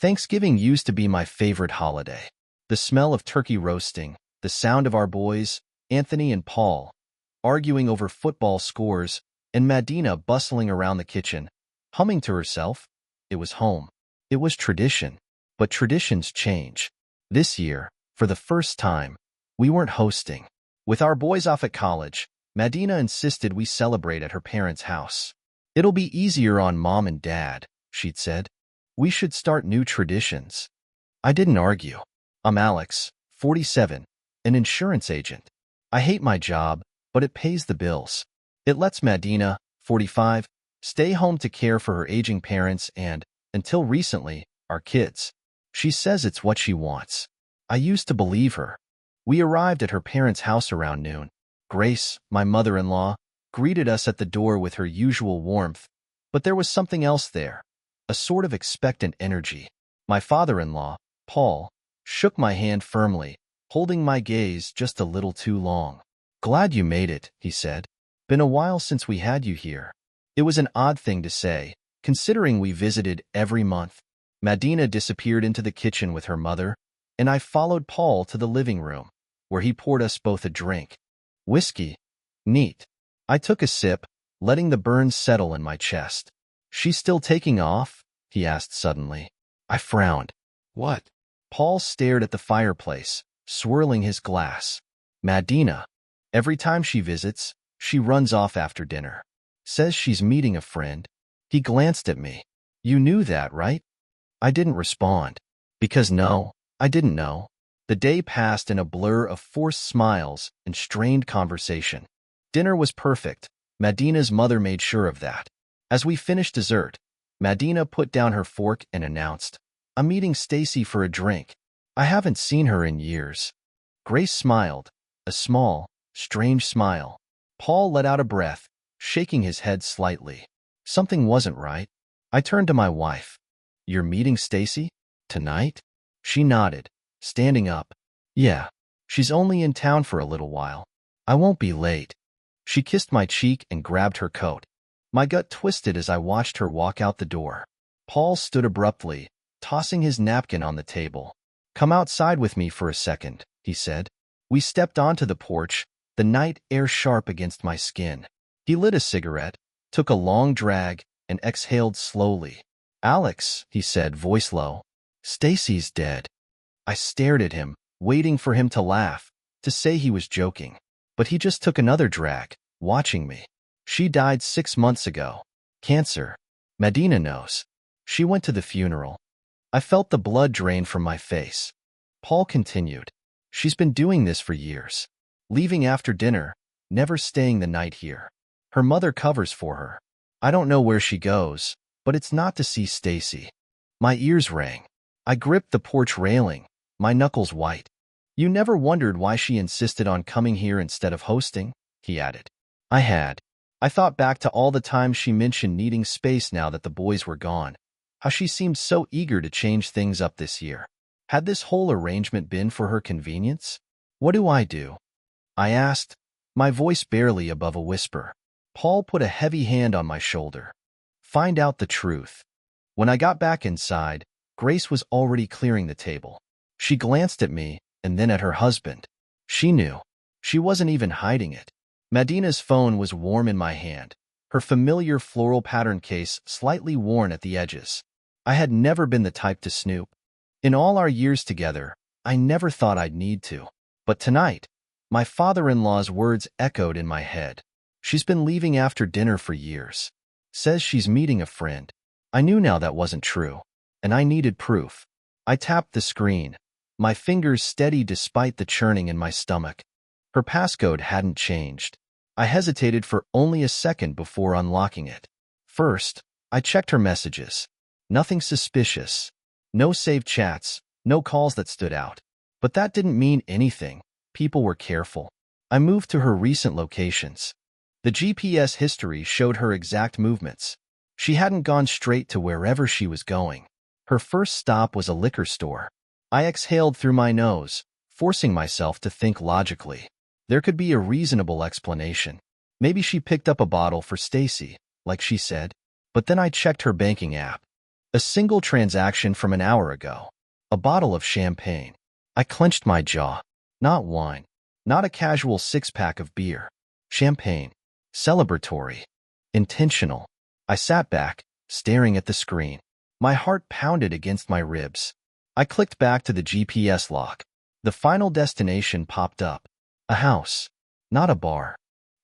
Thanksgiving used to be my favorite holiday. The smell of turkey roasting, the sound of our boys, Anthony and Paul, arguing over football scores, and Madina bustling around the kitchen, humming to herself. It was home. It was tradition. But traditions change. This year, for the first time, we weren't hosting. With our boys off at college, Madina insisted we celebrate at her parents' house. It'll be easier on Mom and Dad, she'd said. We should start new traditions. I didn't argue. I'm Alex, 47, an insurance agent. I hate my job, but it pays the bills. It lets Madina, 45, stay home to care for her aging parents and, until recently, our kids. She says it's what she wants. I used to believe her. We arrived at her parents' house around noon. Grace, my mother-in-law, greeted us at the door with her usual warmth, but there was something else there, a sort of expectant energy. My father-in-law, Paul, shook my hand firmly, holding my gaze just a little too long. "Glad you made it," he said. "Been a while since we had you here." It was an odd thing to say, considering we visited every month. Madina disappeared into the kitchen with her mother, and I followed Paul to the living room, where he poured us both a drink. Whiskey. Neat. I took a sip, letting the burns settle in my chest. "She's still taking off?" he asked suddenly. I frowned. "What?" Paul stared at the fireplace, swirling his glass. "Madina. Every time she visits, she runs off after dinner. Says she's meeting a friend." He glanced at me. "You knew that, right?" I didn't respond. Because no, I didn't know. The day passed in a blur of forced smiles and strained conversation. Dinner was perfect. Madina's mother made sure of that. As we finished dessert, Madina put down her fork and announced, "I'm meeting Stacy for a drink. I haven't seen her in years." Grace smiled, a small, strange smile. Paul let out a breath, shaking his head slightly. Something wasn't right. I turned to my wife. "You're meeting Stacy? Tonight?" She nodded, standing up. "Yeah, she's only in town for a little while. I won't be late." She kissed my cheek and grabbed her coat. My gut twisted as I watched her walk out the door. Paul stood abruptly, tossing his napkin on the table. "Come outside with me for a second," he said. We stepped onto the porch, the night air sharp against my skin. He lit a cigarette, took a long drag, and exhaled slowly. "Alex," he said, voice low, "Stacy's dead." I stared at him, waiting for him to laugh, to say he was joking. But he just took another drag, watching me. "She died 6 months ago. Cancer. Madina knows. She went to the funeral." I felt the blood drain from my face. Paul continued. "She's been doing this for years. Leaving after dinner, never staying the night here. Her mother covers for her. I don't know where she goes, but it's not to see Stacy." My ears rang. I gripped the porch railing, my knuckles white. "You never wondered why she insisted on coming here instead of hosting?" he added. I had. I thought back to all the times she mentioned needing space now that the boys were gone, how she seemed so eager to change things up this year. Had this whole arrangement been for her convenience? "What do?" I asked, my voice barely above a whisper. Paul put a heavy hand on my shoulder. "Find out the truth." When I got back inside, Grace was already clearing the table. She glanced at me and then at her husband. She knew. She wasn't even hiding it. Madina's phone was warm in my hand, her familiar floral pattern case slightly worn at the edges. I had never been the type to snoop. In all our years together, I never thought I'd need to. But tonight, my father-in-law's words echoed in my head. "She's been leaving after dinner for years. Says she's meeting a friend." I knew now that wasn't true, and I needed proof. I tapped the screen, my fingers steady despite the churning in my stomach. Her passcode hadn't changed. I hesitated for only a second before unlocking it. First, I checked her messages. Nothing suspicious. No saved chats, no calls that stood out. But that didn't mean anything. People were careful. I moved to her recent locations. The GPS history showed her exact movements. She hadn't gone straight to wherever she was going. Her first stop was a liquor store. I exhaled through my nose, forcing myself to think logically. There could be a reasonable explanation. Maybe she picked up a bottle for Stacy, like she said. But then I checked her banking app. A single transaction from an hour ago. A bottle of champagne. I clenched my jaw. Not wine. Not a casual six-pack of beer. Champagne. Celebratory. Intentional. I sat back, staring at the screen. My heart pounded against my ribs. I clicked back to the GPS lock. The final destination popped up. A house. Not a bar.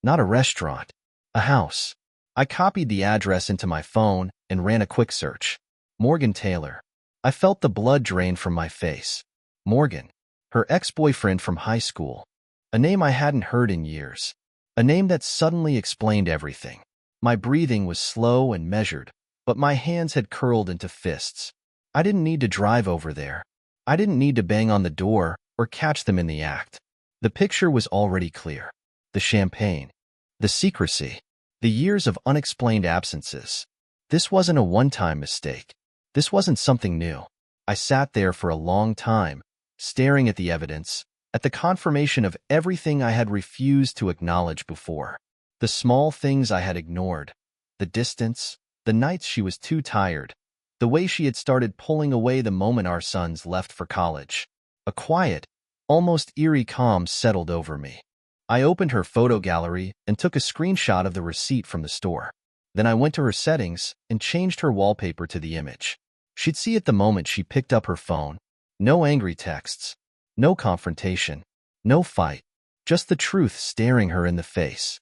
Not a restaurant. A house. I copied the address into my phone and ran a quick search. Morgan Taylor. I felt the blood drain from my face. Morgan. Her ex-boyfriend from high school. A name I hadn't heard in years. A name that suddenly explained everything. My breathing was slow and measured, but my hands had curled into fists. I didn't need to drive over there. I didn't need to bang on the door or catch them in the act. The picture was already clear. The champagne. The secrecy. The years of unexplained absences. This wasn't a one-time mistake. This wasn't something new. I sat there for a long time, staring at the evidence, at the confirmation of everything I had refused to acknowledge before. The small things I had ignored. The distance, the nights she was too tired, the way she had started pulling away the moment our sons left for college. A quiet, almost eerie calm settled over me. I opened her photo gallery and took a screenshot of the receipt from the store. Then I went to her settings and changed her wallpaper to the image. She'd see it the moment she picked up her phone. No angry texts. No confrontation. No fight. Just the truth staring her in the face.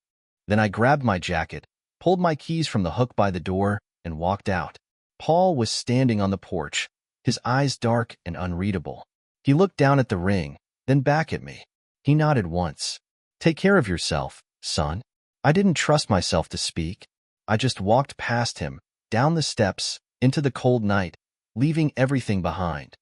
Then I grabbed my jacket, pulled my keys from the hook by the door, and walked out. Paul was standing on the porch, his eyes dark and unreadable. He looked down at the ring, then back at me. He nodded once. "Take care of yourself, son." I didn't trust myself to speak. I just walked past him, down the steps, into the cold night, leaving everything behind.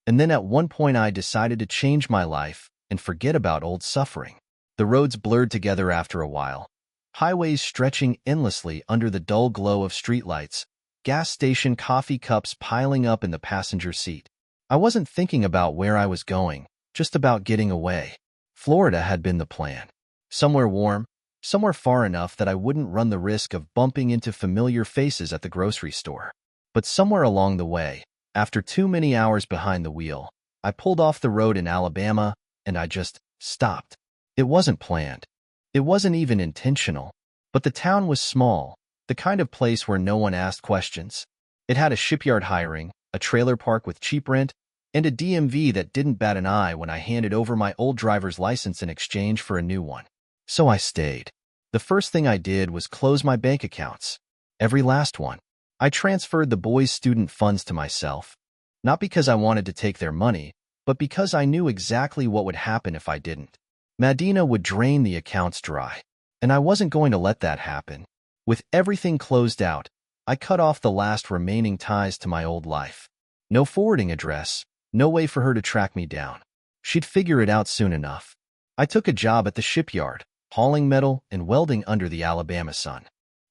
And then at one point I decided to change my life and forget about old suffering. The roads blurred together after a while. Highways stretching endlessly under the dull glow of streetlights, gas station coffee cups piling up in the passenger seat. I wasn't thinking about where I was going, just about getting away. Florida had been the plan. Somewhere warm, somewhere far enough that I wouldn't run the risk of bumping into familiar faces at the grocery store. But somewhere along the way, after too many hours behind the wheel, I pulled off the road in Alabama, and I just stopped. It wasn't planned. It wasn't even intentional. But the town was small, the kind of place where no one asked questions. It had a shipyard hiring, a trailer park with cheap rent, and a DMV that didn't bat an eye when I handed over my old driver's license in exchange for a new one. So I stayed. The first thing I did was close my bank accounts. Every last one. I transferred the boys' student funds to myself. Not because I wanted to take their money, but because I knew exactly what would happen if I didn't. Medina would drain the accounts dry. And I wasn't going to let that happen. With everything closed out, I cut off the last remaining ties to my old life. No forwarding address, no way for her to track me down. She'd figure it out soon enough. I took a job at the shipyard, hauling metal and welding under the Alabama sun.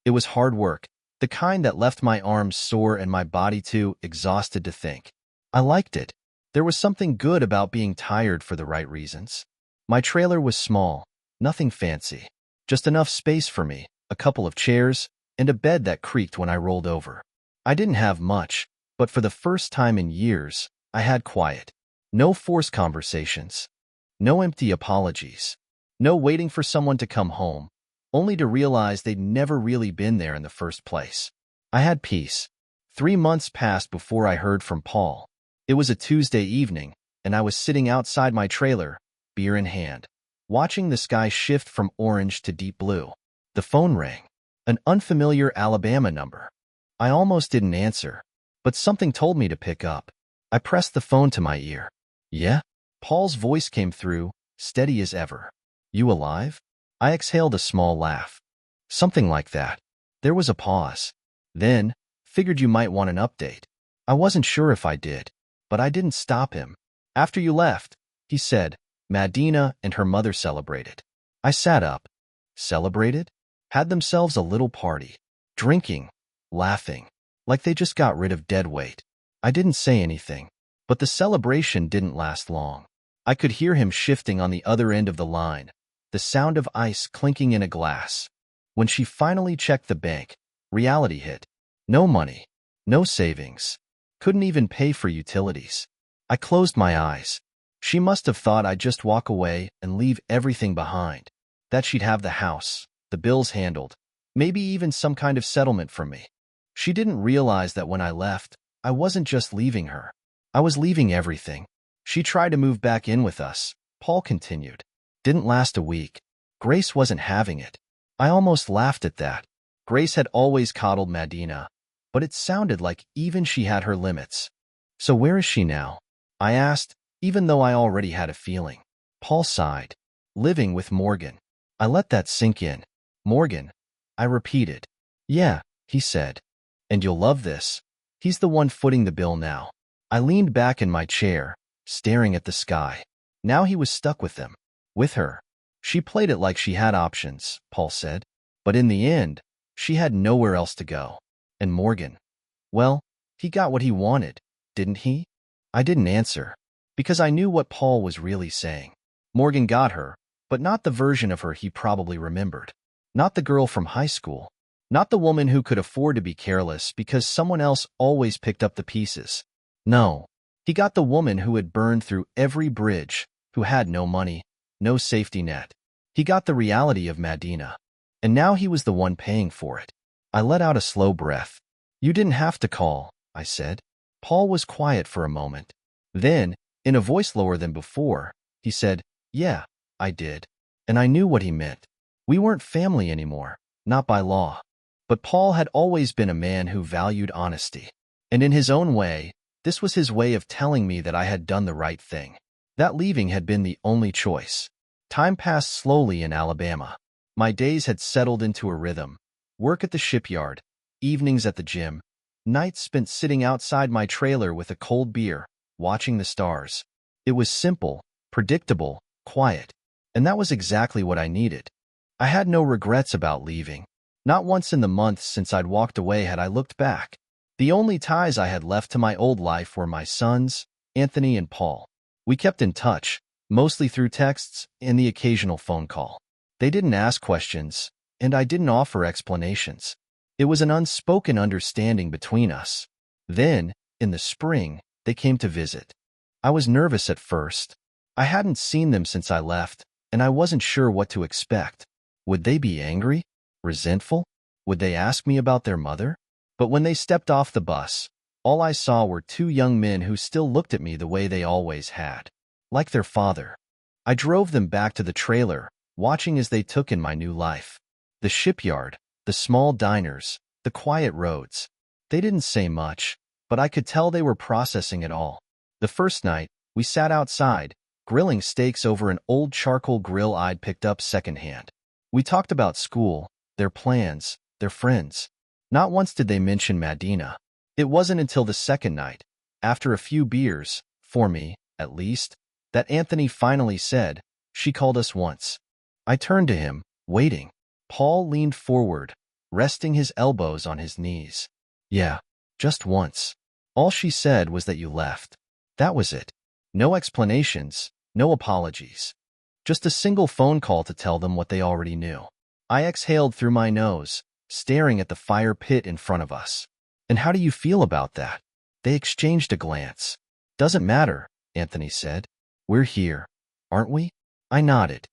It was hard work, the kind that left my arms sore and my body too exhausted to think. I liked it. There was something good about being tired for the right reasons. My trailer was small, nothing fancy. Just enough space for me, a couple of chairs, and a bed that creaked when I rolled over. I didn't have much, but for the first time in years, I had quiet. No forced conversations. No empty apologies. No waiting for someone to come home, only to realize they'd never really been there in the first place. I had peace. 3 months passed before I heard from Paul. It was a Tuesday evening, and I was sitting outside my trailer, beer in hand, watching the sky shift from orange to deep blue. The phone rang. An unfamiliar Alabama number. I almost didn't answer, but something told me to pick up. I pressed the phone to my ear. "Yeah?" Paul's voice came through, steady as ever. "You alive?" I exhaled a small laugh. "Something like that." There was a pause. Then, "Figured you might want an update." I wasn't sure if I did, but I didn't stop him. "After you left," he said, "Medina and her mother celebrated." I sat up. Celebrated? Had themselves a little party. Drinking. Laughing. Like they just got rid of dead weight. I didn't say anything. But the celebration didn't last long. I could hear him shifting on the other end of the line, the sound of ice clinking in a glass. When she finally checked the bank, reality hit. No money. No savings. Couldn't even pay for utilities. I closed my eyes. She must have thought I'd just walk away and leave everything behind. That she'd have the house, the bills handled, maybe even some kind of settlement from me. She didn't realize that when I left, I wasn't just leaving her. I was leaving everything. She tried to move back in with us, Paul continued. Didn't last a week. Grace wasn't having it. I almost laughed at that. Grace had always coddled Madina, but it sounded like even she had her limits. So where is she now? I asked, even though I already had a feeling. Paul sighed. Living with Morgan. I let that sink in. Morgan, I repeated. Yeah, he said. And you'll love this. He's the one footing the bill now. I leaned back in my chair, staring at the sky. Now he was stuck with them. With her. She played it like she had options, Paul said. But in the end, she had nowhere else to go. And Morgan. Well, he got what he wanted, didn't he? I didn't answer, because I knew what Paul was really saying. Morgan got her, but not the version of her he probably remembered. Not the girl from high school. Not the woman who could afford to be careless because someone else always picked up the pieces. No, he got the woman who had burned through every bridge, who had no money, no safety net. He got the reality of Madina. And now he was the one paying for it. I let out a slow breath. You didn't have to call, I said. Paul was quiet for a moment. Then, in a voice lower than before, he said, Yeah, I did. And I knew what he meant. We weren't family anymore, not by law. But Paul had always been a man who valued honesty. And in his own way, this was his way of telling me that I had done the right thing. That leaving had been the only choice. Time passed slowly in Alabama. My days had settled into a rhythm. Work at the shipyard, evenings at the gym, nights spent sitting outside my trailer with a cold beer, watching the stars. It was simple, predictable, quiet. And that was exactly what I needed. I had no regrets about leaving. Not once in the months since I'd walked away had I looked back. The only ties I had left to my old life were my sons, Anthony and Paul. We kept in touch, mostly through texts and the occasional phone call. They didn't ask questions, and I didn't offer explanations. It was an unspoken understanding between us. Then, in the spring, they came to visit. I was nervous at first. I hadn't seen them since I left, and I wasn't sure what to expect. Would they be angry? Resentful? Would they ask me about their mother? But when they stepped off the bus, all I saw were two young men who still looked at me the way they always had. Like their father. I drove them back to the trailer, watching as they took in my new life. The shipyard, the small diners, the quiet roads. They didn't say much, but I could tell they were processing it all. The first night, we sat outside, grilling steaks over an old charcoal grill I'd picked up secondhand. We talked about school, their plans, their friends. Not once did they mention Madina. It wasn't until the second night, after a few beers, for me, at least, that Anthony finally said, She called us once. I turned to him, waiting. Paul leaned forward, resting his elbows on his knees. Yeah, just once. All she said was that you left. That was it. No explanations, no apologies. Just a single phone call to tell them what they already knew. I exhaled through my nose, staring at the fire pit in front of us. And how do you feel about that? They exchanged a glance. Doesn't matter, Anthony said. We're here, aren't we? I nodded.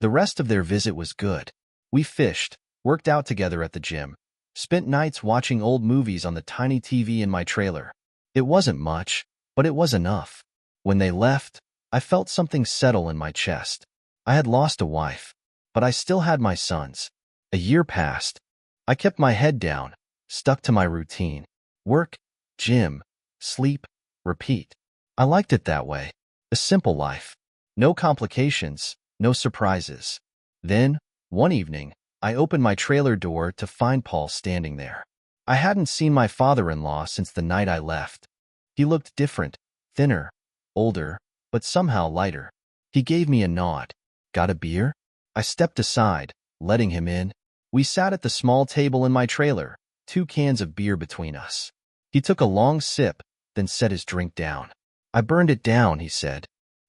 The rest of their visit was good. We fished, worked out together at the gym, spent nights watching old movies on the tiny TV in my trailer. It wasn't much, but it was enough. When they left, I felt something settle in my chest. I had lost a wife, but I still had my sons. A year passed. I kept my head down, stuck to my routine. Work, gym, sleep, repeat. I liked it that way. A simple life. No complications, no surprises. Then, one evening, I opened my trailer door to find Paul standing there. I hadn't seen my father-in-law since the night I left. He looked different, thinner, older, but somehow lighter. He gave me a nod. Got a beer? I stepped aside, letting him in. We sat at the small table in my trailer, 2 cans of beer between us. He took a long sip, then set his drink down. I burned it down, he said.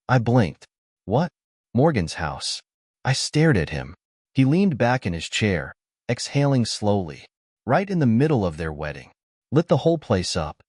I blinked. What? Morgan's house. I stared at him. He leaned back in his chair, exhaling slowly. Right in the middle of their wedding. Lit the whole place up.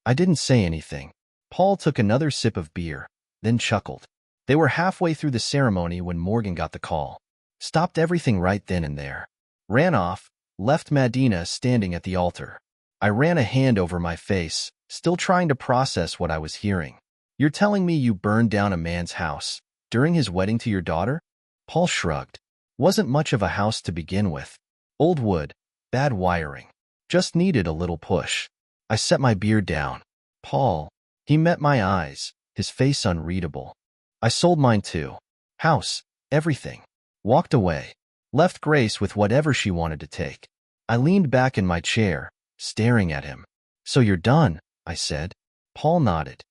I didn't say anything. Paul took another sip of beer, then chuckled. They were halfway through the ceremony when Morgan got the call. Stopped everything right then and there. Ran off, left Madina standing at the altar. I ran a hand over my face, still trying to process what I was hearing. You're telling me you burned down a man's house during his wedding to your daughter? Paul shrugged. Wasn't much of a house to begin with. Old wood, bad wiring. Just needed a little push. I set my beer down. Paul. He met my eyes, his face unreadable. I sold mine too. House, everything. Walked away. Left Grace with whatever she wanted to take. I leaned back in my chair, staring at him. So you're done, I said. Paul nodded.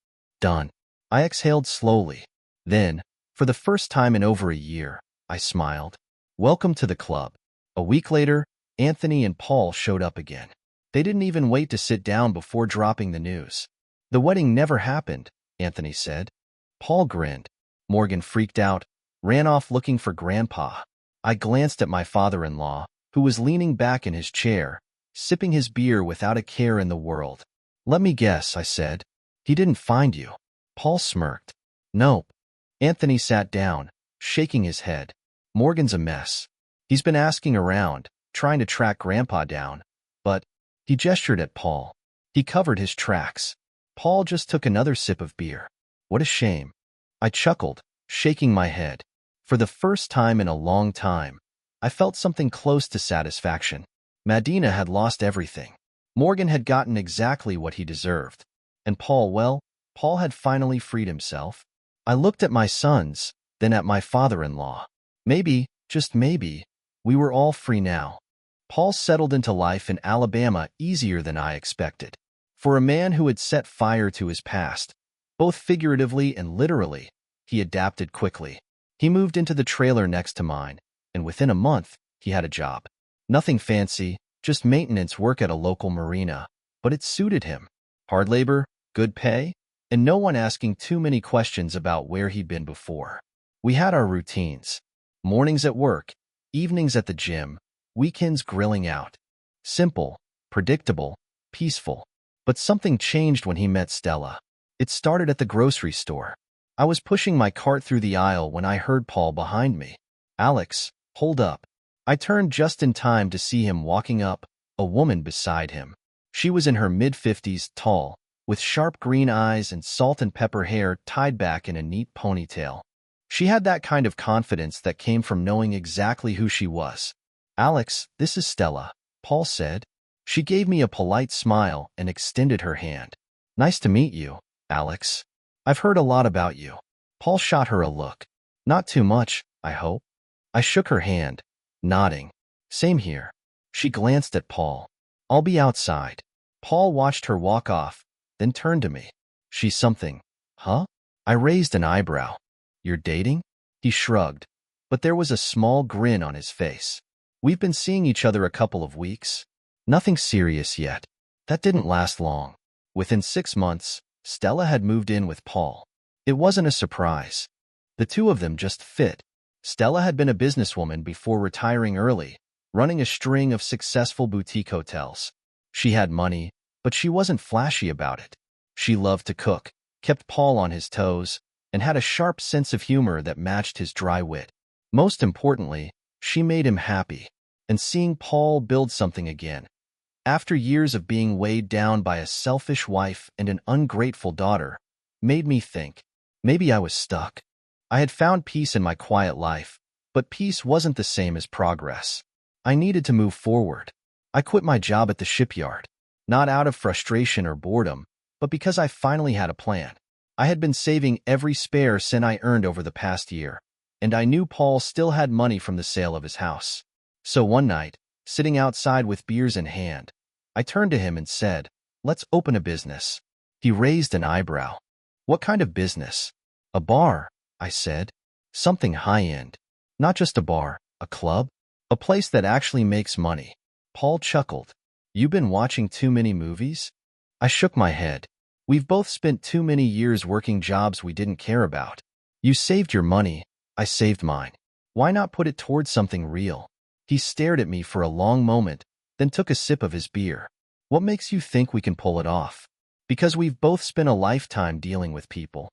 Done. I exhaled slowly. Then, for the first time in over a year, I smiled. Welcome to the club. A week later, Anthony and Paul showed up again. They didn't even wait to sit down before dropping the news. The wedding never happened, Anthony said. Paul grinned. Morgan freaked out, ran off looking for Grandpa. I glanced at my father-in-law, who was leaning back in his chair, sipping his beer without a care in the world. Let me guess, I said. He didn't find you. Paul smirked. Nope. Anthony sat down, shaking his head. Morgan's a mess. He's been asking around, trying to track Grandpa down, but he gestured at Paul. He covered his tracks. Paul just took another sip of beer. What a shame. I chuckled, shaking my head. For the first time in a long time, I felt something close to satisfaction. Madina had lost everything. Morgan had gotten exactly what he deserved. And Paul, well, Paul had finally freed himself. I looked at my sons, then at my father-in-law. Maybe, just maybe, we were all free now. Paul settled into life in Alabama easier than I expected. For a man who had set fire to his past, both figuratively and literally, he adapted quickly. He moved into the trailer next to mine, and within a month, he had a job. Nothing fancy, just maintenance work at a local marina, but it suited him. Hard labor, good pay, and no one asking too many questions about where he'd been before. We had our routines. Mornings at work, evenings at the gym, weekends grilling out. Simple, predictable, peaceful. But something changed when he met Stella. It started at the grocery store. I was pushing my cart through the aisle when I heard Paul behind me. Alex, hold up. I turned just in time to see him walking up, a woman beside him. She was in her mid-50s, tall, with sharp green eyes and salt and pepper hair tied back in a neat ponytail. She had that kind of confidence that came from knowing exactly who she was. Alex, this is Stella, Paul said. She gave me a polite smile and extended her hand. Nice to meet you, Alex. I've heard a lot about you. Paul shot her a look. Not too much, I hope. I shook her hand, nodding. Same here. She glanced at Paul. I'll be outside. Paul watched her walk off, then turned to me. She's something. Huh? I raised an eyebrow. You're dating? He shrugged, but there was a small grin on his face. We've been seeing each other a couple of weeks. Nothing serious yet. That didn't last long. Within 6 months, Stella had moved in with Paul. It wasn't a surprise. The two of them just fit. Stella had been a businesswoman before retiring early, running a string of successful boutique hotels. She had money, but she wasn't flashy about it. She loved to cook, kept Paul on his toes, and had a sharp sense of humor that matched his dry wit. Most importantly, she made him happy. And seeing Paul build something again, after years of being weighed down by a selfish wife and an ungrateful daughter, made me think, maybe I was stuck. I had found peace in my quiet life, but peace wasn't the same as progress. I needed to move forward. I quit my job at the shipyard, not out of frustration or boredom, but because I finally had a plan. I had been saving every spare cent I earned over the past year, and I knew Paul still had money from the sale of his house. So one night, sitting outside with beers in hand, I turned to him and said, "Let's open a business." He raised an eyebrow. "What kind of business?" "A bar," I said. "Something high-end. Not just a bar, a club, a place that actually makes money." Paul chuckled. "You been watching too many movies?" I shook my head. "We've both spent too many years working jobs we didn't care about. You saved your money, I saved mine. Why not put it towards something real?" He stared at me for a long moment, then took a sip of his beer. "What makes you think we can pull it off?" Because we've both spent a lifetime dealing with people.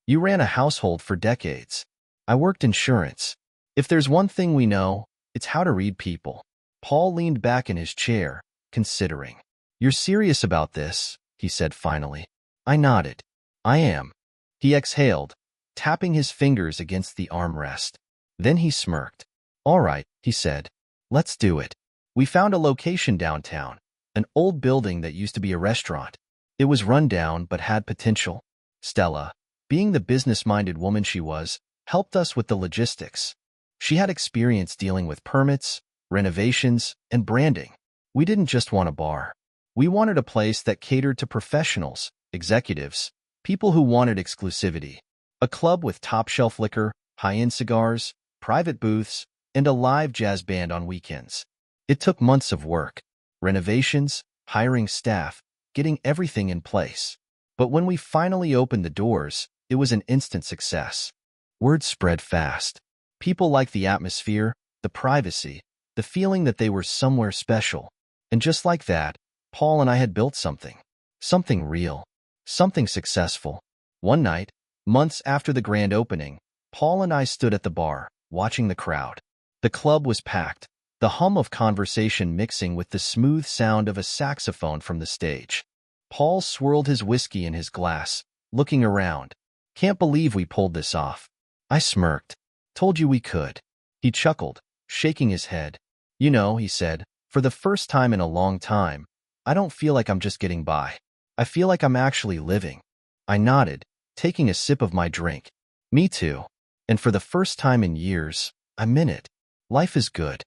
You ran a household for decades. I worked insurance. If there's one thing we know, it's how to read people. Paul leaned back in his chair, considering. You're serious about this, he said finally. I nodded. I am. He exhaled, tapping his fingers against the armrest. Then he smirked. All right, he said. Let's do it. We found a location downtown, an old building that used to be a restaurant. It was run down but had potential. Stella, being the business-minded woman she was, helped us with the logistics. She had experience dealing with permits, renovations, and branding. We didn't just want a bar. We wanted a place that catered to professionals, executives, people who wanted exclusivity. A club with top-shelf liquor, high-end cigars, private booths, and a live jazz band on weekends. It took months of work, renovations, hiring staff, getting everything in place. But when we finally opened the doors, it was an instant success. Word spread fast. People liked the atmosphere, the privacy, the feeling that they were somewhere special. And just like that, Paul and I had built something. Something real. Something successful. One night, months after the grand opening, Paul and I stood at the bar, watching the crowd. The club was packed, the hum of conversation mixing with the smooth sound of a saxophone from the stage. Paul swirled his whiskey in his glass, looking around. Can't believe we pulled this off. I smirked. Told you we could. He chuckled, shaking his head. You know, he said, for the first time in a long time, I don't feel like I'm just getting by. I feel like I'm actually living. I nodded, taking a sip of my drink. Me too. And for the first time in years, I meant it. Life is good.